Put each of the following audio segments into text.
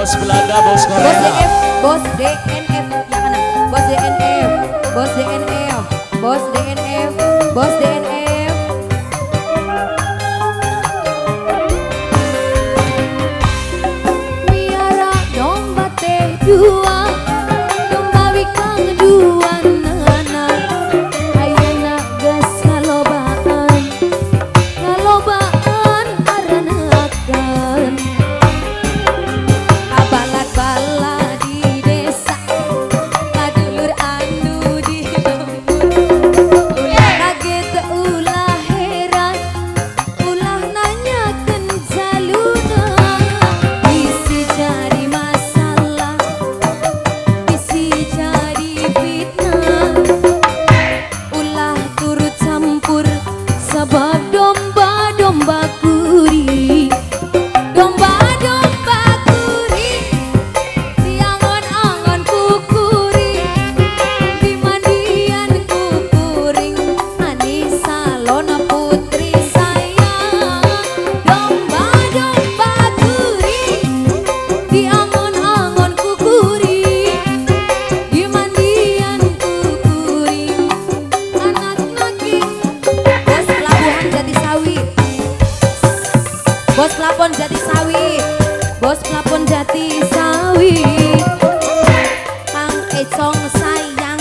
Bos Belanda, bos Bos Korea. DF, bos DNF, yang kanan. Bos DNF, bos DNF, bos DNF, bos DNF. Miara domba teh dua, domba wikang dua nana. Ayeuna geus kalobaan, kalobaan aranakeun. Balad-balad di desa, kadulur anu di lembur. Ulah kaget, ulah heran, ulah nanyakeun jaluna. Bisi jadi masalah, bisi jadi fitnah. Ulah turut campur sebab domba-domba kuri. Domba-domba kuri, diangon-angon kukuri, dimandian kukuring, Anissa Lona putri sayang. Domba-domba kuri, diangon-angon kukuri, dimandian kukuring, anak laki. Bos pelabuhan Jatisawi, bos pelapon Jatisawi, bos pelapon Jatisawi. Kang Econg sayang,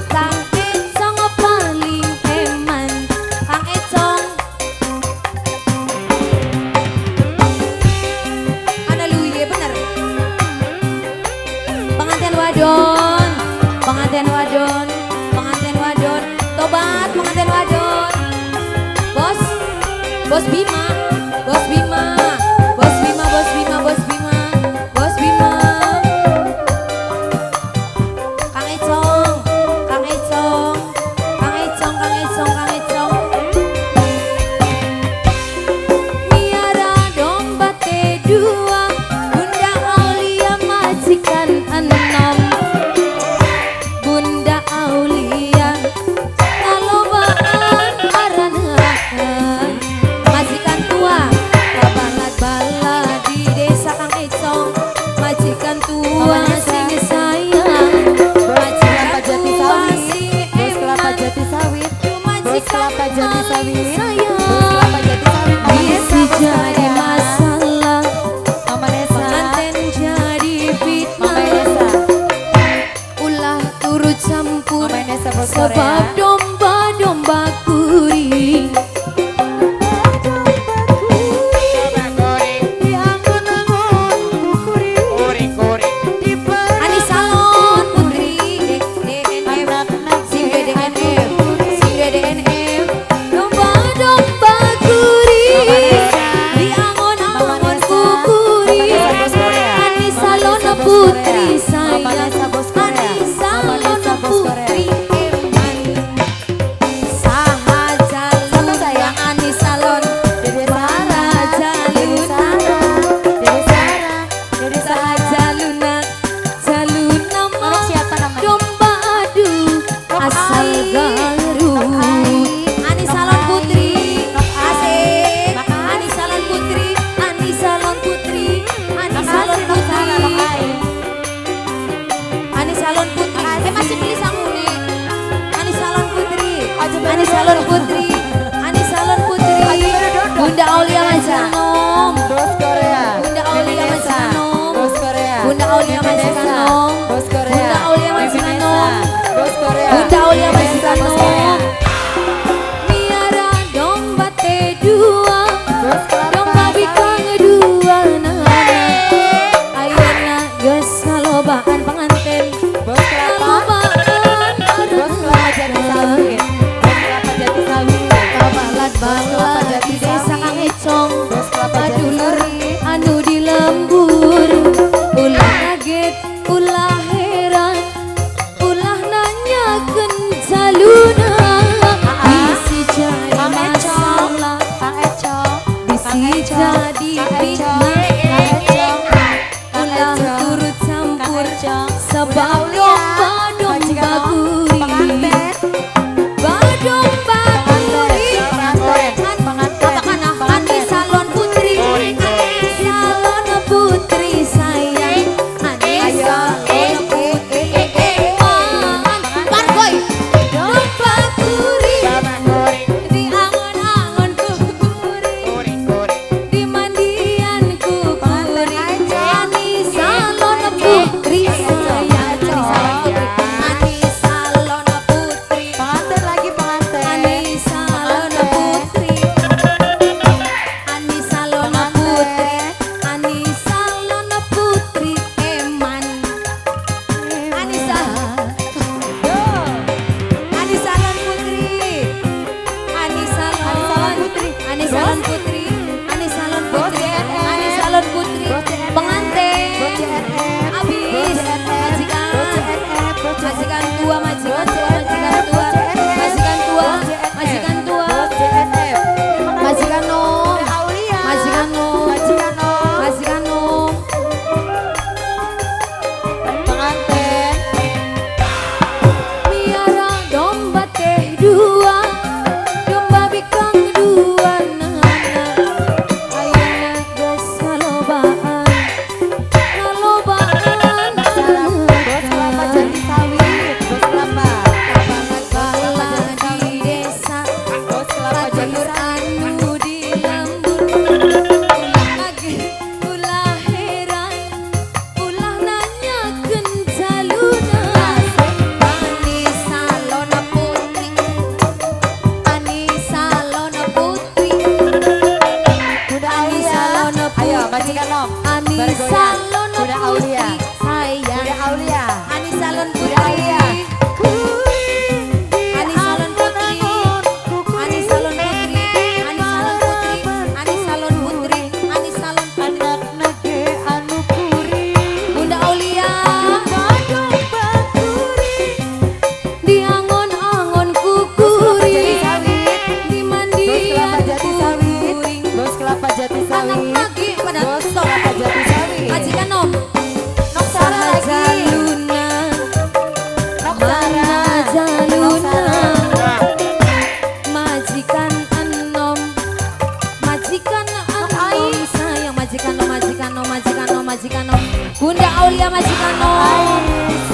Kang Econg paling eman. Kang Econg, ana luye bener. Pengantin wadon, pengantin wadon, pengantin wadon. Tobat pengantin wadon. Bos, bos Bima, bos Bima, bos Bima, bos Bima, bos Bima, bos Bima. Kang Econg, Kang Econg, Kang Econg, Kang Econg, Kang Econg. Miara domba teh dua, Bunda Aulia majikan enam. Bunda Aulia kalobaan aranakeun. Majikan tua, balad-balad di desa Kang Econg. Majikan tua sing sayang, majikan tua sing Bos kelapa eman. jati sawit, bos kelapa jati sawit, Sayang, bos kelapa jati sawit. Mama bisi Nesa, bos jadi Korea. masalah, Mama Nesa, pengantin jadi Mama fitnah. Nesa, Ulah turut campur Mama Nesa, bos sebab Korea. domba-domba kuri. Anissa Lon putri DNF, sing DNF, sing DNF. Domba-domba kuri, diangon-angon kukuri. Anissa Lon putri sayang, Anissa Lon putri eman. Saha jalur sayang Anissa Lon, para jaluna, saha jaluna, jaluna mah domba adu asal Garut. Anissa Lon putri, asik. Anissa Lon putri, Anissa Lon putri, Anissa Lon putri, Anissa Lon putri. Masih pilih sangune. Anissa Lon putri, Anissa Lon putri, Anissa Lon putri. Bunda Aulia Majanom, Bos Korea. Bunda Aulia Majanom, Bos Korea. Bunda Aulia Majanom, Bos Korea. Bunda Aulia Majanom, Bos Korea. Bunda Aulia Bos Korea. Majanom. Miara domba teh dua, Bos kelapa domba bikang dua nana. Ayeuna geus kalobaan pengantin, Bos kelapa. kalobaan Bos kelapa jati sawit. Bos kelapa jati sawit. balad-balad di desa Kang Econg. Bos kelapa jati Kadulur sawit. anu di lembur. Ulah kaget, ulah heran, ulah nanyakeun jaluna. Bisi jadi Kang Econg. masalah, Kang Econg. bisi jadi fitnah. Ulah turut campur sebab domba-domba kuri. Domba kuri, katakan Anissa Lon putri, Anissa Lon putri sayang. majikan nom. Bunda Aulia majikan nom.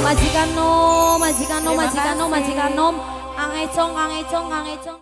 Majikan nom, majikan nom, majikan nom, majikan nom. Kang Econg, Kang Econg, Kang Econg.